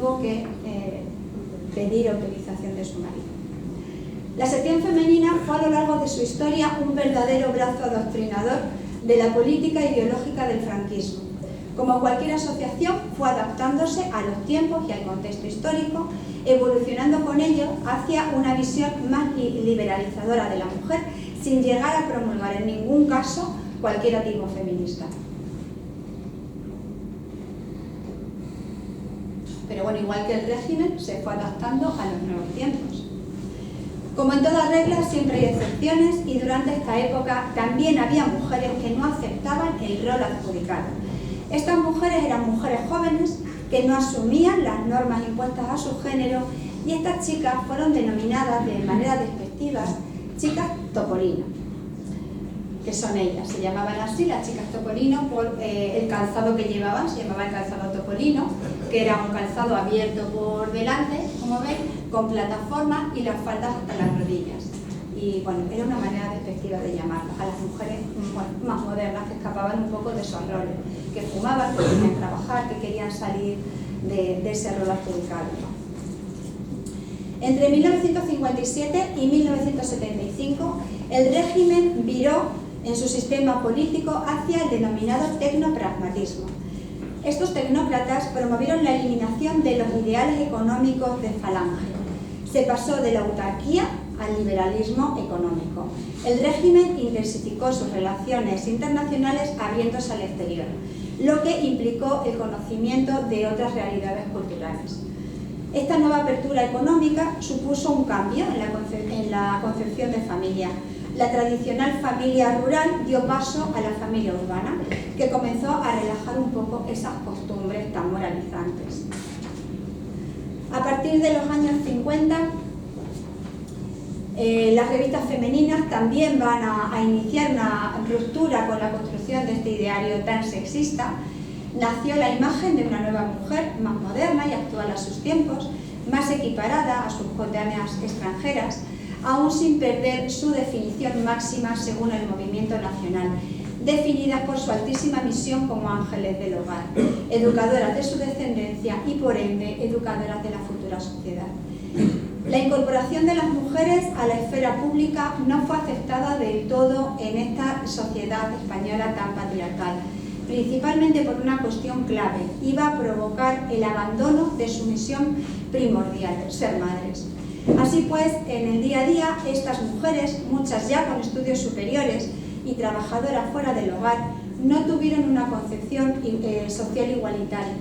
tuvo que pedir autorización de su marido. La sección femenina fue a lo largo de su historia un verdadero brazo adoctrinador de la política ideológica del franquismo. Como cualquier asociación, fue adaptándose a los tiempos y al contexto histórico, evolucionando con ello hacia una visión más liberalizadora de la mujer, sin llegar a promulgar en ningún caso cualquier atisbo feminista. Pero bueno, igual que el régimen, se fue adaptando a los nuevos tiempos. Como en toda regla, siempre hay excepciones, y durante esta época también había mujeres que no aceptaban el rol adjudicado. Estas mujeres eran mujeres jóvenes que no asumían las normas impuestas a su género, y estas chicas fueron denominadas de manera despectiva chicas topolino, que son ellas. Se llamaban así las chicas topolino por el calzado que llevaban, se llamaba el calzado topolino, que era un calzado abierto por delante, como veis, con plataforma y las faldas hasta las rodillas. Y bueno, era una manera despectiva de llamarlas a las mujeres más modernas que escapaban un poco de esos roles, que fumaban, que querían trabajar, que querían salir de ese rol adjudicado. Entre 1957 y 1975, el régimen viró en su sistema político hacia el denominado tecnopragmatismo. Estos tecnócratas promovieron la eliminación de los ideales económicos de Falange. Se pasó de la autarquía al liberalismo económico. El régimen intensificó sus relaciones internacionales abriéndose al exterior, lo que implicó el conocimiento de otras realidades culturales. Esta nueva apertura económica supuso un cambio en la concepción de familia. La tradicional familia rural dio paso a la familia urbana, que comenzó a relajar un poco esas costumbres tan moralizantes. A partir de los años 50, las revistas femeninas también van a iniciar una ruptura con la construcción de este ideario tan sexista. Nació la imagen de una nueva mujer más moderna y actual a sus tiempos, más equiparada a sus coetáneas extranjeras, aún sin perder su definición máxima según el movimiento nacional, definidas por su altísima misión como ángeles del hogar, educadoras de su descendencia y, por ende, educadoras de la futura sociedad. La incorporación de las mujeres a la esfera pública no fue aceptada del todo en esta sociedad española tan patriarcal, principalmente por una cuestión clave: iba a provocar el abandono de su misión primordial, ser madres. Así pues, en el día a día, estas mujeres, muchas ya con estudios superiores y trabajadoras fuera del hogar, no tuvieron una concepción social igualitaria,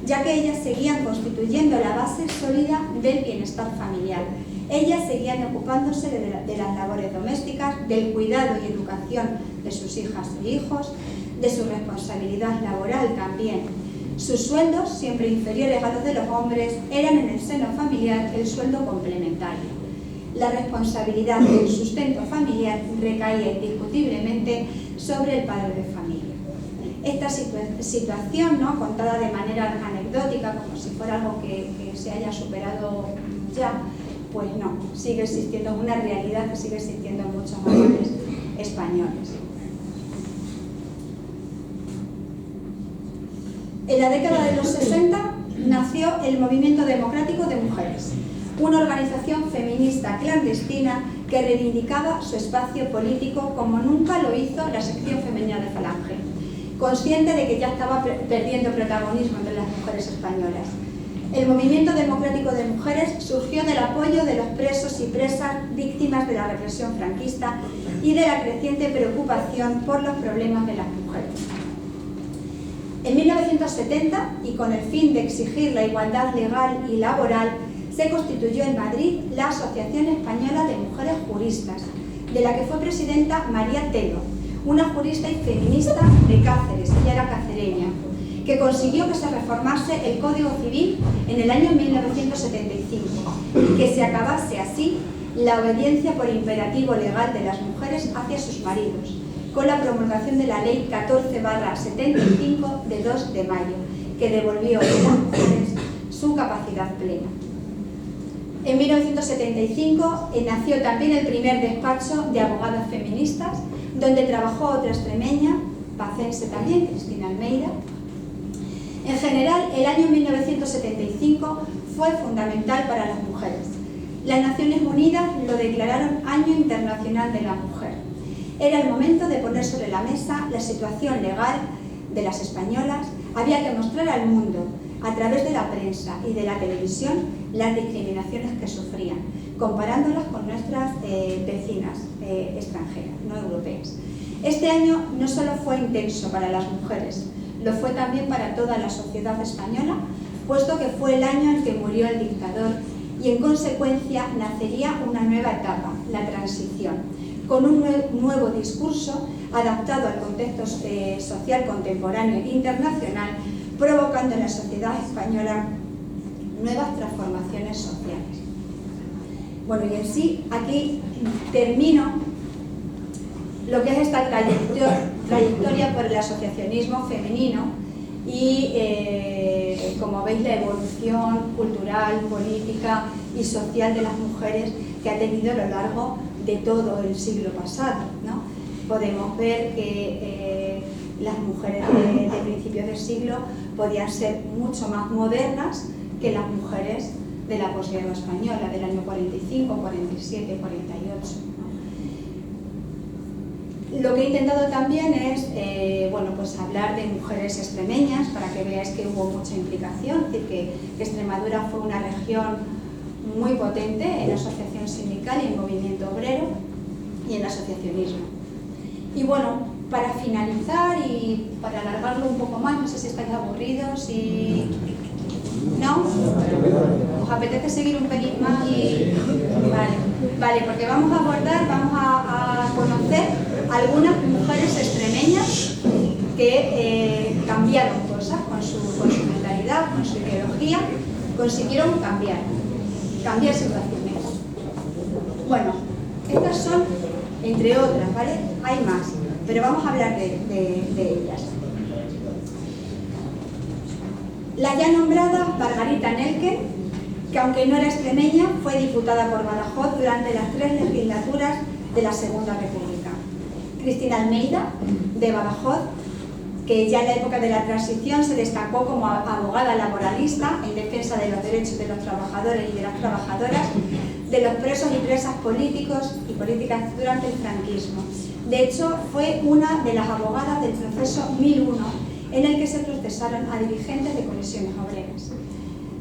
ya que ellas seguían constituyendo la base sólida del bienestar familiar. Ellas seguían ocupándose de las labores domésticas, del cuidado y educación de sus hijas e hijos, de su responsabilidad laboral también. Sus sueldos, siempre inferiores a los de los hombres, eran en el seno familiar el sueldo complementario. La responsabilidad del sustento familiar recaía indiscutiblemente sobre el padre de familia. Esta situación, ¿no?, contada de manera anecdótica, como si fuera algo que se haya superado ya, pues no, sigue existiendo, es una realidad que sigue existiendo en muchos hogares españoles. En la década de los 60 nació el Movimiento Democrático de Mujeres, una organización feminista clandestina que reivindicaba su espacio político como nunca lo hizo la sección femenina de Falange, consciente de que ya estaba perdiendo protagonismo entre las mujeres españolas. El Movimiento Democrático de Mujeres surgió del apoyo de los presos y presas víctimas de la represión franquista y de la creciente preocupación por los problemas de las mujeres. En 1970, y con el fin de exigir la igualdad legal y laboral, se constituyó en Madrid la Asociación Española de Mujeres Juristas, de la que fue presidenta María Telo, una jurista y feminista de Cáceres, ella era cacereña, que consiguió que se reformase el Código Civil en el año 1975 y que se acabase así la obediencia por imperativo legal de las mujeres hacia sus maridos, con la promulgación de la Ley 14/75 de 2 de mayo, que devolvió a las mujeres su capacidad plena. En 1975 nació también el primer despacho de abogadas feministas, donde trabajó otra extremeña, pacense también, Cristina Almeida. En general, el año 1975 fue fundamental para las mujeres. Las Naciones Unidas lo declararon Año Internacional de la Mujer. Era el momento de poner sobre la mesa la situación legal de las españolas. Había que mostrar al mundo, a través de la prensa y de la televisión, las discriminaciones que sufrían, comparándolas con nuestras vecinas extranjeras, no europeas. Este año no solo fue intenso para las mujeres, lo fue también para toda la sociedad española, puesto que fue el año en que murió el dictador y en consecuencia nacería una nueva etapa, la transición, con un nuevo discurso adaptado al contexto social contemporáneo e internacional, provocando en la sociedad española nuevas transformaciones sociales. Bueno, y en sí, aquí termino lo que es esta trayectoria por el asociacionismo femenino y, como veis, la evolución cultural, política y social de las mujeres que ha tenido a lo largo de todo el siglo pasado, ¿no? Podemos ver que las mujeres de principios del siglo podían ser mucho más modernas que las mujeres de la posguerra española, del año 45, 47, 48. Lo que he intentado también es bueno, pues hablar de mujeres extremeñas para que veáis que hubo mucha implicación, es decir, que Extremadura fue una región muy potente en la asociación sindical y en el movimiento obrero y en el asociacionismo. Y bueno, para finalizar y para alargarlo un poco más, no sé si estáis aburridos y... ¿No? ¿Os apetece seguir un pelín más? Vale, porque vamos a abordar, vamos a conocer algunas mujeres extremeñas que cambiaron cosas con su mentalidad, con su ideología, consiguieron cambiar situaciones. Bueno, estas son, entre otras, ¿vale? Hay más, pero vamos a hablar de ellas. La ya nombrada Margarita Nelken, que aunque no era extremeña, fue diputada por Badajoz durante las 3 legislaturas de la Segunda República. Cristina Almeida, de Badajoz, que ya en la época de la transición se destacó como abogada laboralista en defensa de los derechos de los trabajadores y de las trabajadoras, de los presos y presas políticos y políticas durante el franquismo. De hecho, fue una de las abogadas del proceso 1001, en el que se procesaron a dirigentes de comisiones obreras.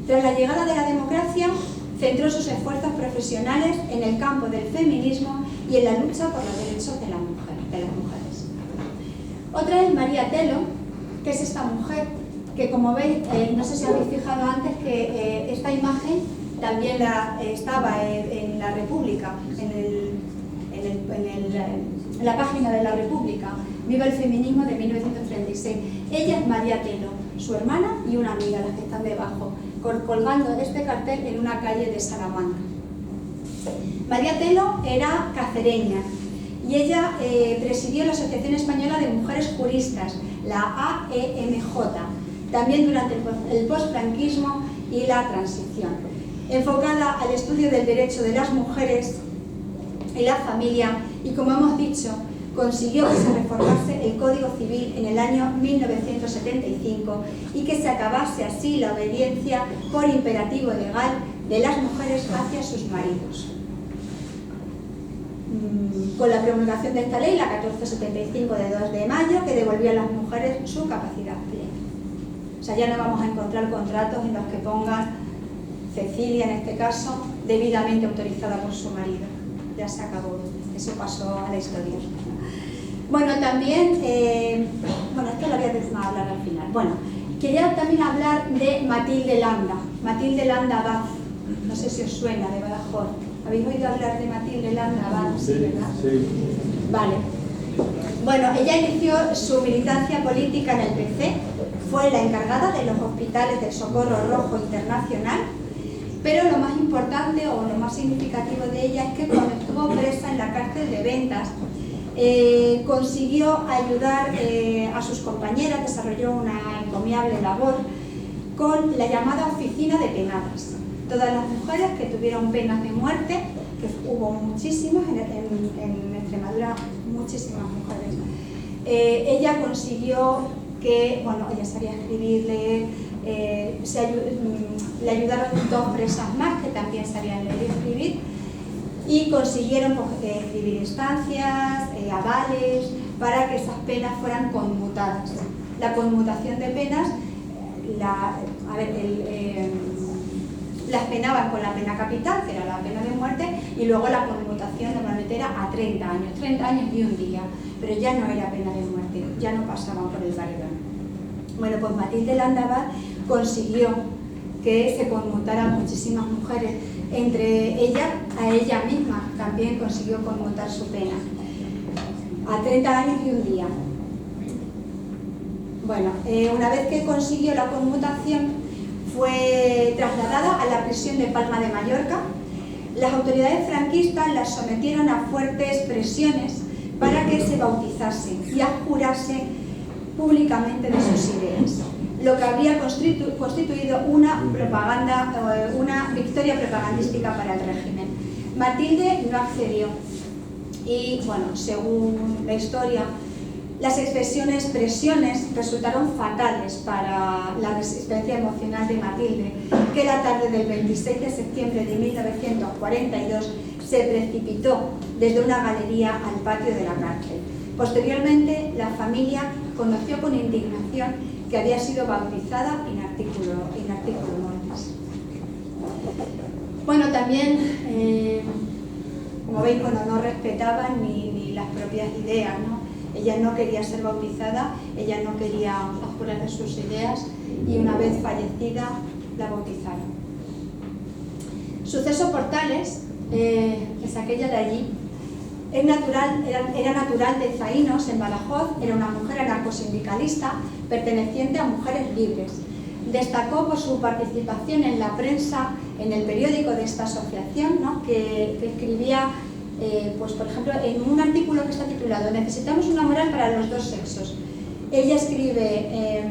Tras la llegada de la democracia, centró sus esfuerzos profesionales en el campo del feminismo y en la lucha por los derechos de las mujeres. Otra es María Telo, que es esta mujer, que como veis, no sé si habéis fijado antes que esta imagen también estaba en la República, en la página de la República, Viva el feminismo de 1936. Ella es María Telo, su hermana y una amiga, las que están debajo, colgando este cartel en una calle de Salamanca. María Telo era cacereña y ella presidió la Asociación Española de Mujeres Juristas, la AEMJ, también durante el posfranquismo y la transición, enfocada al estudio del derecho de las mujeres y la familia, y como hemos dicho, consiguió que se reformase el Código Civil en el año 1975 y que se acabase así la obediencia por imperativo legal de las mujeres hacia sus maridos. Con la promulgación de esta ley, la 1475 de 2 de mayo, que devolvió a las mujeres su capacidad plena. O sea, ya no vamos a encontrar contratos en los que pongan Cecilia, en este caso, debidamente autorizada por su marido. Ya se acabó, eso pasó a la historia. Bueno, también, bueno, esto lo voy a hablar al final. Bueno, quería también hablar de Matilde Landa Abad, no sé si os suena, de Badajoz. ¿Habéis oído hablar de Matilde Landa Abad? Sí, ¿verdad? Sí. Vale. Bueno, ella inició su militancia política en el PC, fue la encargada de los hospitales del Socorro Rojo Internacional, pero lo más importante o lo más significativo de ella es que cuando estuvo presa en la cárcel de Ventas, consiguió ayudar a sus compañeras, desarrolló una encomiable labor con la llamada Oficina de Penadas. Todas las mujeres que tuvieron penas de muerte, que hubo muchísimas en Extremadura, muchísimas mujeres, ella consiguió que, bueno, ella sabía escribir, leer, le ayudaron 2 presas más que también sabían leer y escribir, y consiguieron escribir instancias, avales, para que esas penas fueran conmutadas. La conmutación de penas, las penaban con la pena capital, que era la pena de muerte, y luego la conmutación normalmente era a 30 años y un día, pero ya no era pena de muerte, ya no pasaban por el paredón. Bueno, pues Matilde Landabad consiguió que se conmutaran muchísimas mujeres, entre ellas a ella misma también consiguió conmutar su pena a 30 años y un día. Bueno, una vez que consiguió la conmutación, fue trasladada a la prisión de Palma de Mallorca. Las autoridades franquistas la sometieron a fuertes presiones para que se bautizase y abjurase públicamente de sus ideas, lo que habría constituido una victoria propagandística para el régimen. Matilde no accedió y, bueno, según la historia, las presiones resultaron fatales para la resistencia emocional de Matilde, que la tarde del 26 de septiembre de 1942 se precipitó desde una galería al patio de la cárcel. Posteriormente, la familia conoció con indignación que había sido bautizada in articulo mortis. Bueno, también, como veis, no respetaban ni las propias ideas, ¿no? Ella no quería ser bautizada, ella no quería abjurar de sus ideas, y una vez fallecida la bautizaron. Suceso Portales, es aquella de allí. Era natural de Zaínos, en Badajoz, era una mujer anarcosindicalista perteneciente a Mujeres Libres. Destacó por su participación en la prensa, en el periódico de esta asociación, ¿no? que escribía, pues por ejemplo, en un artículo que está titulado "Necesitamos una moral para los dos sexos". Ella escribe: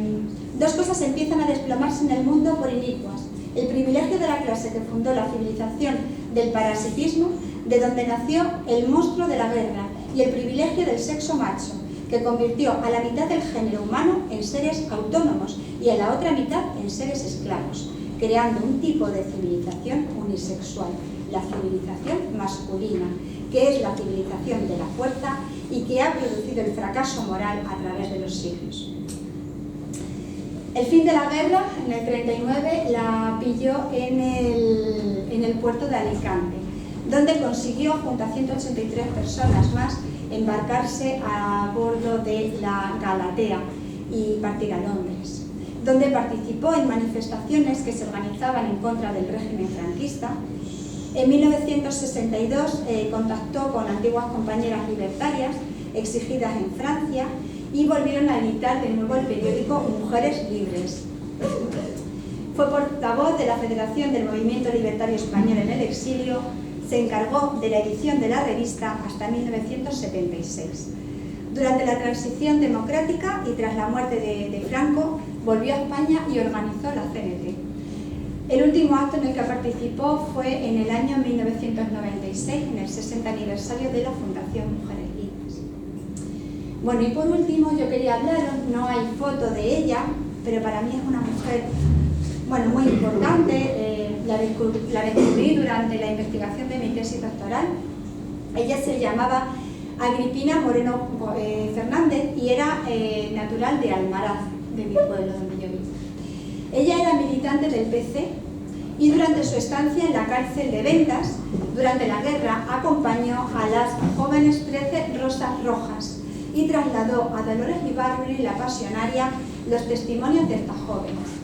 dos cosas empiezan a desplomarse en el mundo por inicuas: el privilegio de la clase que fundó la civilización del parasitismo, de donde nació el monstruo de la guerra, y el privilegio del sexo macho, que convirtió a la mitad del género humano en seres autónomos y a la otra mitad en seres esclavos, creando un tipo de civilización unisexual, la civilización masculina, que es la civilización de la fuerza y que ha producido el fracaso moral a través de los siglos. El fin de la guerra, en el 39, la pilló en el puerto de Alicante, donde consiguió, junto a 183 personas más, embarcarse a bordo de la Galatea y partir a Londres, donde participó en manifestaciones que se organizaban en contra del régimen franquista. En 1962 contactó con antiguas compañeras libertarias exigidas en Francia y volvieron a editar de nuevo el periódico Mujeres Libres. Fue portavoz de la Federación del Movimiento Libertario Español en el exilio. Se encargó de la edición de la revista hasta 1976. Durante la transición democrática y tras la muerte de Franco, volvió a España y organizó la CNT. El último acto en el que participó fue en el año 1996, en el 60 aniversario de la Fundación Mujeres Libres. Bueno, y por último yo quería hablaros, no hay foto de ella, pero para mí es una mujer, bueno, muy importante. La descubrí durante la investigación de mi tesis doctoral. Ella se llamaba Agripina Moreno Fernández y era natural de Almaraz, de mi pueblo donde yo vivo. Ella era militante del PC y durante su estancia en la cárcel de Ventas, durante la guerra, acompañó a las jóvenes 13 Rosas Rojas y trasladó a Dolores Ibárruri, la pasionaria, los testimonios de estas jóvenes.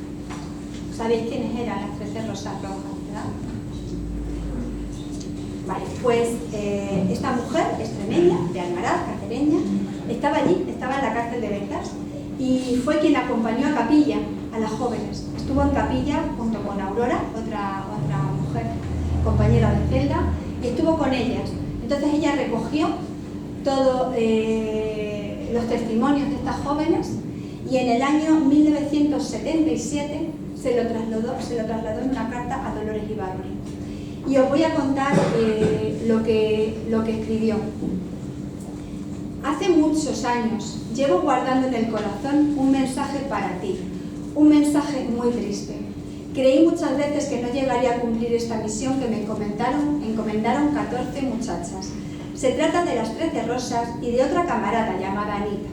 ¿Sabéis quiénes eran las 13 Rosas Rojas, verdad? Vale, pues esta mujer extremeña, de Almaraz, cacereña, estaba allí, estaba en la cárcel de Ventas y fue quien acompañó a Capilla, a las jóvenes. Estuvo en Capilla junto con Aurora, otra mujer, compañera de celda, y estuvo con ellas. Entonces ella recogió todos los testimonios de estas jóvenes y en el año 1977 se lo trasladó en una carta a Dolores Ibárruri. Y os voy a contar lo que escribió. Hace muchos años llevo guardando en el corazón un mensaje para ti, Un mensaje muy triste. Creí muchas veces que no llegaría a cumplir esta misión que me encomendaron 14 muchachas. Se trata de las 13 Rosas y de otra camarada llamada Anita.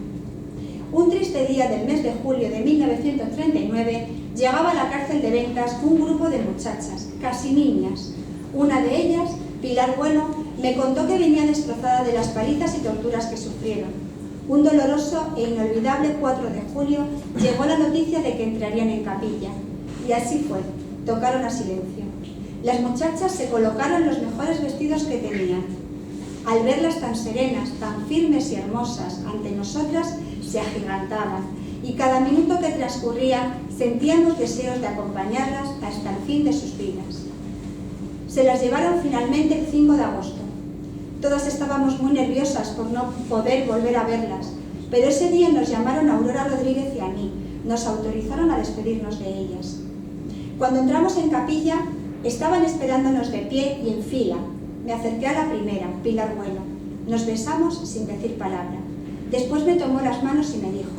Un triste día del mes de julio de 1939 llegaba a la cárcel de Ventas un grupo de muchachas, casi niñas. Una de ellas, Pilar Bueno, me contó que venía destrozada de las palizas y torturas que sufrieron. Un doloroso e inolvidable 4 de julio llegó la noticia de que entrarían en capilla. Y así fue, tocaron a silencio. Las muchachas se colocaron los mejores vestidos que tenían. Al verlas tan serenas, tan firmes y hermosas ante nosotras, se agigantaban, y cada minuto que transcurría sentíamos deseos de acompañarlas hasta el fin de sus vidas. Se las llevaron finalmente el 5 de agosto. Todas estábamos muy nerviosas por no poder volver a verlas, pero ese día nos llamaron a Aurora Rodríguez y a mí, nos autorizaron a despedirnos de ellas. Cuando entramos en capilla, estaban esperándonos de pie y en fila. Me acerqué a la primera, Pilar Bueno. Nos besamos sin decir palabra. Después me tomó las manos y me dijo: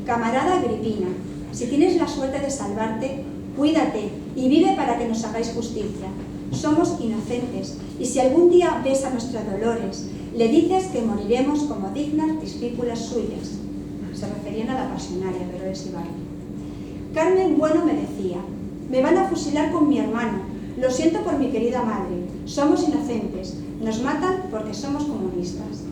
camarada Agripina, si tienes la suerte de salvarte, cuídate y vive para que nos hagáis justicia. Somos inocentes, y si algún día ves a nuestra Dolores, le dices que moriremos como dignas discípulas suyas. Se referían a la pasionaria, pero es Ibarra. Carmen Bueno me decía: me van a fusilar con mi hermano, lo siento por mi querida madre, somos inocentes, nos matan porque somos comunistas.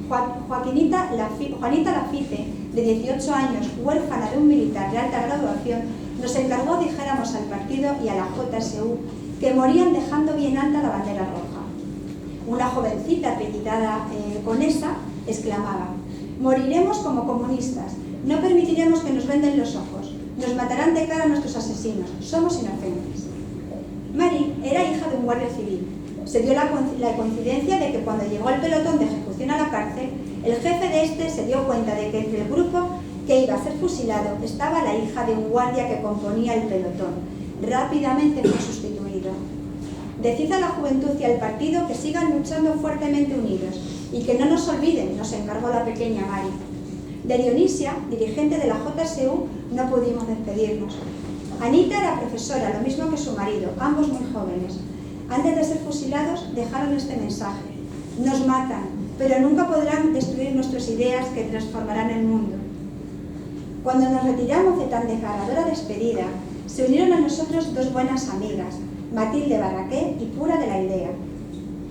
Juanita Lafitte, de 18 años, huérfana de un militar de alta graduación, nos encargó dijéramos al partido y a la JSU que morían dejando bien alta la bandera roja. Una jovencita apellidada Conesa exclamaba: moriremos como comunistas, no permitiremos que nos venden los ojos, nos matarán de cara a nuestros asesinos, somos inocentes. Mari era hija de un guardia civil. Se dio la coincidencia de que cuando llegó el pelotón de ejecución a la cárcel, el jefe de este se dio cuenta de que entre el grupo que iba a ser fusilado estaba la hija de un guardia que componía el pelotón. Rápidamente fue sustituido. Decid a la juventud y al partido que sigan luchando fuertemente unidos y que no nos olviden, nos encargó la pequeña Mari. De Dionisia, dirigente de la JSU, no pudimos despedirnos. Anita era profesora, lo mismo que su marido, ambos muy jóvenes. Antes de ser fusilados dejaron este mensaje: nos matan, pero nunca podrán destruir nuestras ideas que transformarán el mundo. Cuando nos retiramos de tan desgarradora despedida, se unieron a nosotros dos buenas amigas, Matilde Barraqué y Pura de la Aldea.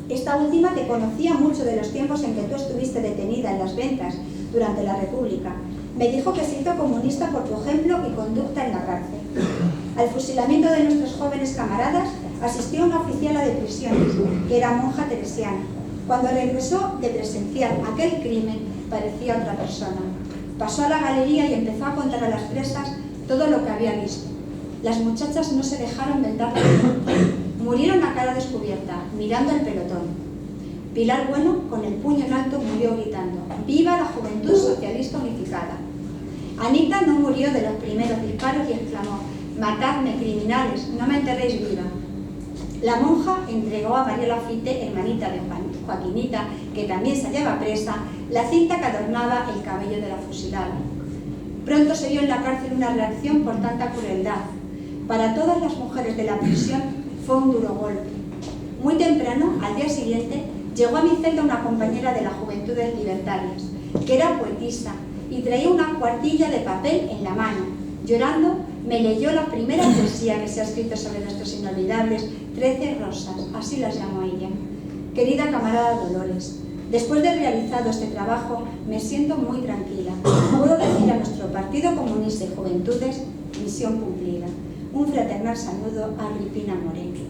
Esta última te conocía mucho de los tiempos en que tú estuviste detenida en las Ventas durante la República. Me dijo que se hizo comunista por tu ejemplo y conducta en la cárcel. Al fusilamiento de nuestros jóvenes camaradas asistió una oficiala de prisiones, que era monja teresiana. Cuando regresó de presenciar aquel crimen, parecía otra persona. Pasó a la galería y empezó a contar a las presas todo lo que había visto. Las muchachas no se dejaron vendar la cara. Murieron a cara descubierta, mirando al pelotón. Pilar Bueno, con el puño en alto, murió gritando: ¡viva la Juventud Socialista Unificada! Anita no murió de los primeros disparos y exclamó: matadme, criminales, no me enterréis viva. La monja entregó a María Lafitte, hermanita de Joaquinita, que también se hallaba presa, la cinta que adornaba el cabello de la fusilada. Pronto se vio en la cárcel una reacción por tanta crueldad. Para todas las mujeres de la prisión fue un duro golpe. Muy temprano, al día siguiente, llegó a mi celda una compañera de la Juventudes Libertarias, que era poetisa y traía una cuartilla de papel en la mano. Llorando, me leyó la primera poesía que se ha escrito sobre nuestros inolvidables 13 Rosas, así las llamó ella. Querida camarada Dolores, después de realizado este trabajo, me siento muy tranquila. Puedo decir a nuestro Partido Comunista y Juventudes: misión cumplida. Un fraternal saludo a Agripina Moreno.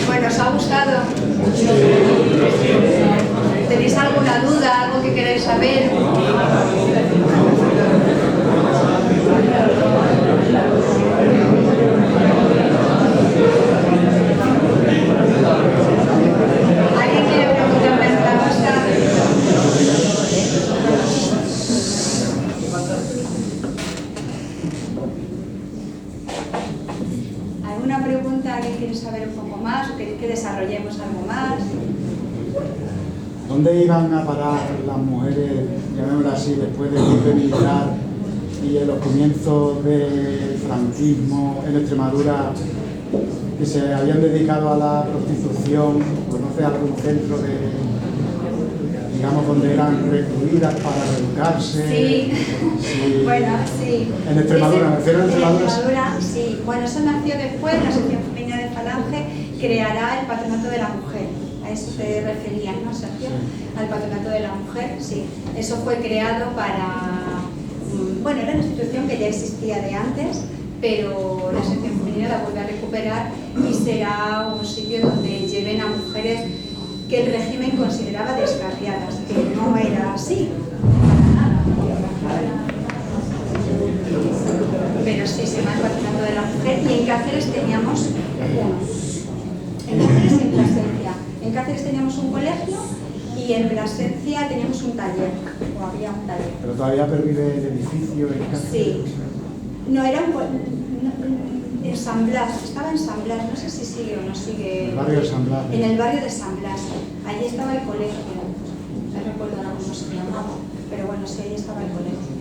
Bueno, ¿os ha gustado? ¿Tenéis alguna duda, algo que queráis saber? ¿Alguien quiere preguntarme alguna cosa? ¿Alguna pregunta? ¿Alguien quiere saber un poco más? ¿O que desarrollemos algo más? ¿Dónde iban a parar las mujeres, llamémoslo así, después del golpe militar y en los comienzos del franquismo en Extremadura, que se habían dedicado a la prostitución? ¿Conoce algún centro de, digamos, donde eran recluidas para reeducarse? Sí. Sí. Bueno, sí. En Extremadura, me refiero a Extremadura. En Extremadura, sí. Bueno, eso nació después, la Asociación Femenina de Falange creará el Patronato de la Mujer. A eso se refería, ¿no, Sergio? Al Patronato de la Mujer, sí. Eso fue creado para... Bueno, era una institución que ya existía de antes, pero la Asociación Femenina la vuelve a recuperar y será un sitio donde lleven a mujeres que el régimen consideraba descarriadas, que no era así, para nada. Pero sí, se llama el Patronato de la Mujer, y en Cáceres teníamos uno. En Cáceres y en Plasencia. En Cáceres teníamos un colegio y en Plasencia teníamos un taller, o había un taller. ¿Pero todavía pervive el edificio en Cáceres? Sí. No, era en San Blas, estaba en San Blas, no sé si sigue o no sigue. El barrio de San Blas. En el barrio de San Blas. Allí estaba el colegio. No recuerdo ahora cómo se llamaba, pero bueno, sí, allí estaba el colegio.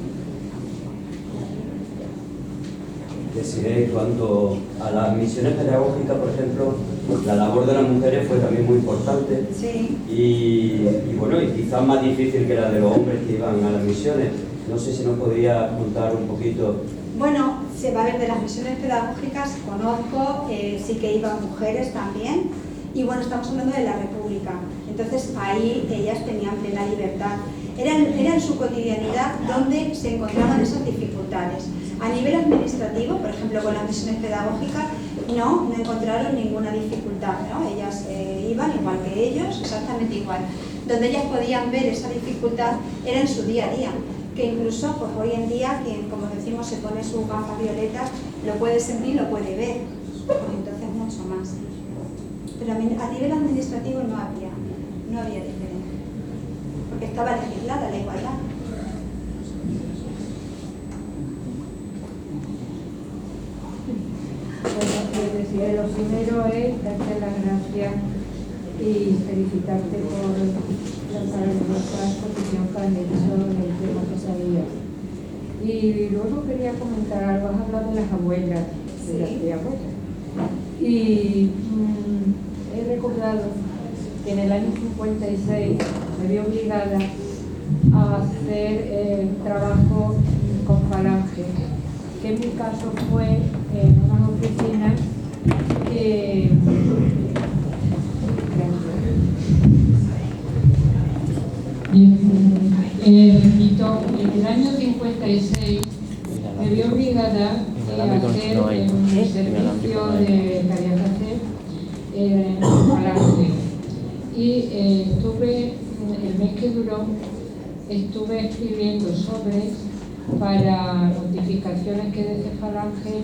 Deciré, cuanto a las misiones pedagógicas, por ejemplo, la labor de las mujeres fue también muy importante. Sí. Y bueno, y quizás más difícil que la de los hombres que iban a las misiones. No sé si nos podría contar un poquito. Bueno, se va a ver de las misiones pedagógicas, conozco, sí que iban mujeres también, y bueno, estamos hablando de la República. Entonces ahí ellas tenían plena libertad. Era en su cotidianidad donde se encontraban esas dificultades. A nivel administrativo, por ejemplo, con las misiones pedagógicas, no encontraron ninguna dificultad, ¿no? Ellas iban igual que ellos, exactamente igual. Donde ellas podían ver esa dificultad era en su día a día, que incluso pues, hoy en día, quien, como decimos, se pone sus gafas violetas, lo puede sentir, lo puede ver, entonces mucho más. Pero a nivel administrativo no había diferencia, porque estaba legislada la igualdad. Bueno, lo primero es darte las gracias y felicitarte por la maravillosa exposición que han hecho en el tema que sabías. Y luego quería comentar algo, has hablado de las abuelas, de las abuelas. Y he recordado que en el año 56 me vi obligada a hacer trabajo con Falange, que en mi caso fue en unas oficinas que en el año 56 me vi obligada a hacer un servicio de caricatura en Falange, y estuve, el mes que duró, estuve escribiendo sobres para notificaciones que desde Falange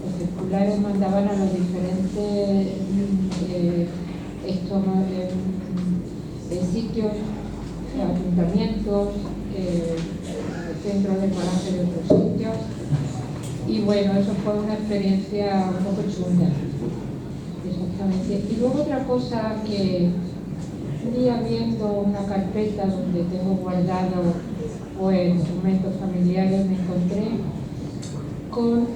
los circulares mandaban a los diferentes sitios, ayuntamientos, centros de Falange de otros sitios. Y bueno, eso fue una experiencia un poco chunga. Exactamente. Y luego otra cosa, que un día viendo una carpeta donde tengo guardado pues instrumentos familiares, me encontré con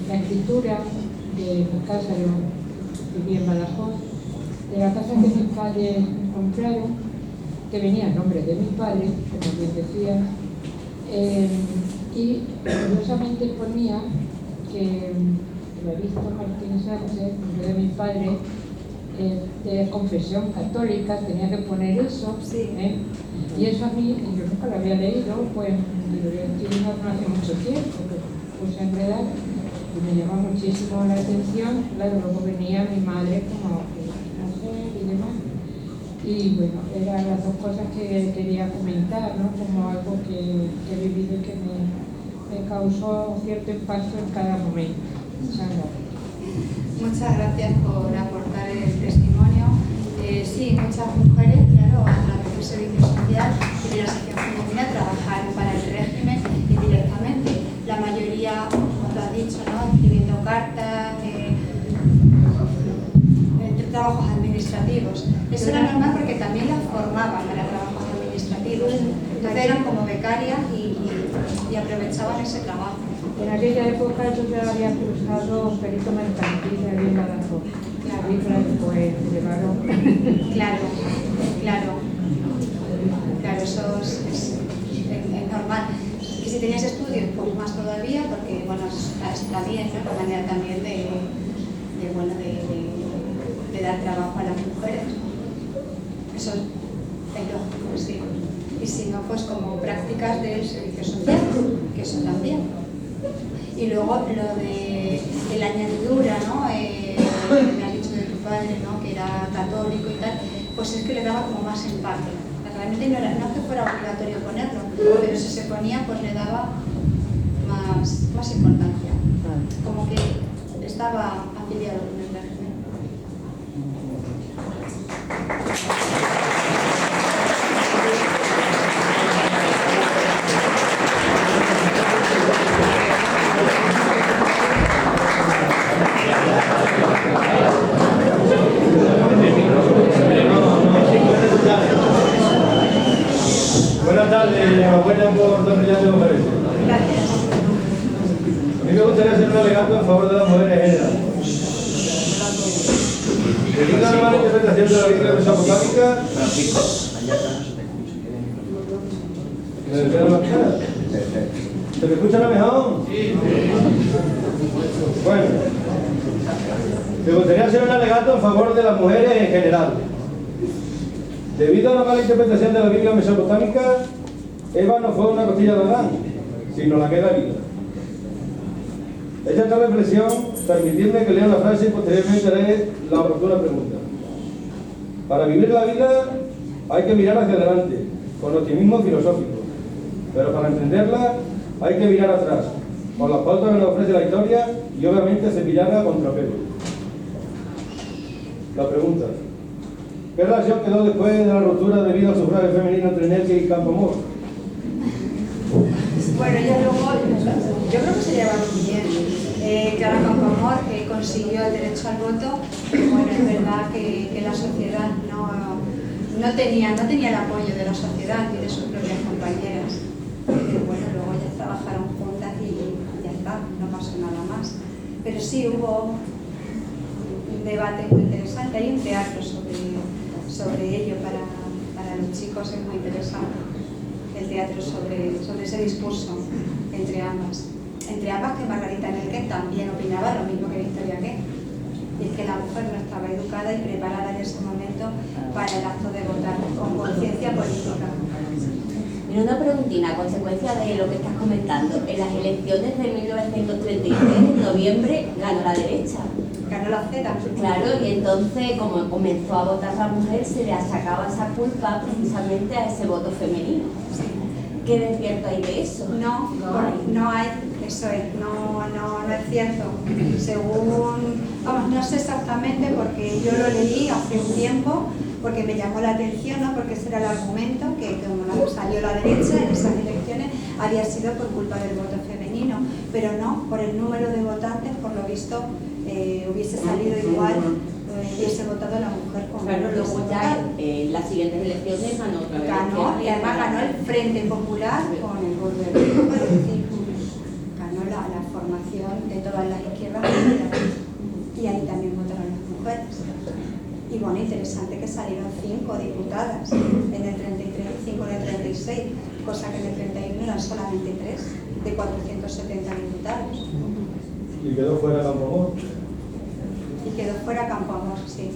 la escritura de mi casa, yo vivía en Badajoz, de la casa que mis padres compraron, que venía en nombre de mi padre, como bien decía, y curiosamente ponía que Evaristo Martín Sánchez, nombre de mi padre, de confesión católica, tenía que poner eso, Sí. Y eso a mí, yo nunca lo había leído, pues lo estoy viendo no hace mucho tiempo, que puse a enredar, y me llamó muchísimo la atención. Claro, luego venía mi madre como que no sé y demás. Y bueno, eran las dos cosas que quería comentar, ¿no? Como algo que he vivido y que me causó cierto impacto en cada momento. Muchas gracias. Muchas gracias por aportar el testimonio. Sí, muchas mujeres, claro, a través del servicio social y de la asociación femenina trabajaron para el régimen indirectamente. La mayoría, como tú has dicho, ¿no? Escribiendo cartas, trabajos administrativos. Eso era normal porque también las formaban para trabajos administrativos. Entonces eran como becarias y aprovechaban ese trabajo. En aquella época yo ya había cursado perito mercantil de ahí en Badajoz. Claro. Y pues llevaron. Claro, eso es normal. Y si tenías estudios, pues más todavía, porque bueno, está bien, ¿no? La manera también de dar trabajo a las mujeres. Eso es lógico, sí. Y si no, pues como prácticas del servicio social, que eso también. Y luego lo de la añadidura, ¿no? Que me has dicho de tu padre, ¿no? Que era católico y tal, pues es que le daba como más empate. Realmente no es que fuera obligatorio ponerlo, pero si se ponía, pues le daba más importancia. Como que estaba afiliado con el régimen. Buenas tardes, enhorabuena por dos brillantes conferencias. Gracias. A mí me gustaría hacer un alegato en favor de las mujeres en general. Debido a la mala interpretación de la Biblia mesopotámica, ¿me queda más cara? ¿Se me escucha la mejor? Sí. Bueno, me gustaría hacer un alegato en favor de las mujeres en general. Debido a la mala interpretación de la Biblia mesopotámica, Eva no fue una costilla de Adán, sino la que da vida. Hecha esta reflexión, permitidme que lea la frase y posteriormente haré la oportuna pregunta. Para vivir la vida hay que mirar hacia adelante, con optimismo filosófico, pero para entenderla hay que mirar atrás, con las pautas que nos ofrece la historia y obviamente cepillarla con tropel. La pregunta: ¿qué relación quedó después de la ruptura debido al sufragio femenino entre Nelke y Campoamor? Bueno, yo creo que se llevaron bien. Claro, Campoamor consiguió el derecho al voto, pero bueno, es verdad que la sociedad no tenía el apoyo de la sociedad y de sus propias compañeras. Pero bueno, luego ya trabajaron juntas y ya está, no pasó nada más. Pero sí hubo un debate muy interesante, hay un teatro sobre ello para los chicos, es muy interesante el teatro sobre ese discurso entre ambas que Margarita Nelke también opinaba lo mismo que Victoria Kent, y es que la mujer no estaba educada y preparada en ese momento para el acto de votar con conciencia política. Mira, una preguntina, a consecuencia de lo que estás comentando. En las elecciones de 1933, en noviembre, ganó la derecha. Ganó la CEDA. Claro, y entonces, como comenzó a votar la mujer, se le achacaba esa culpa precisamente a ese voto femenino. ¿Qué de cierto hay de eso? No hay, eso es, no es cierto. No sé exactamente porque yo lo leí hace un tiempo, porque me llamó la atención, ¿no? Porque ese era el argumento, que como salió la derecha en esas elecciones había sido por culpa del voto femenino, pero no, por el número de votantes, por lo visto hubiese salido igual, hubiese votado la mujer con claro, luego ya en las siguientes elecciones ganó otra vez. Y además ganó el Frente Popular ganó la formación de todas las izquierdas y ahí también votaron las mujeres. Y bueno, interesante que salieron 5 diputadas en el 33 y 5 en el 36, cosa que en el 31 eran solamente 3 de 470 diputados. Y quedó fuera Campoamor. Y quedó fuera Campoamor, sí.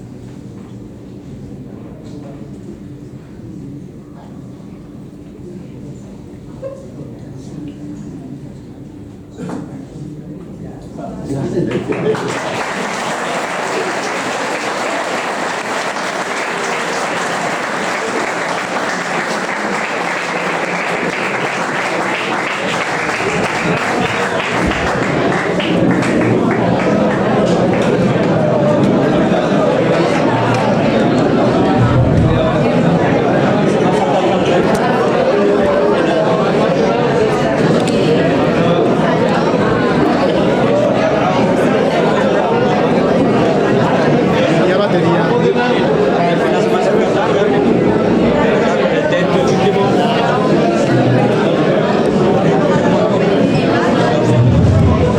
Gracias.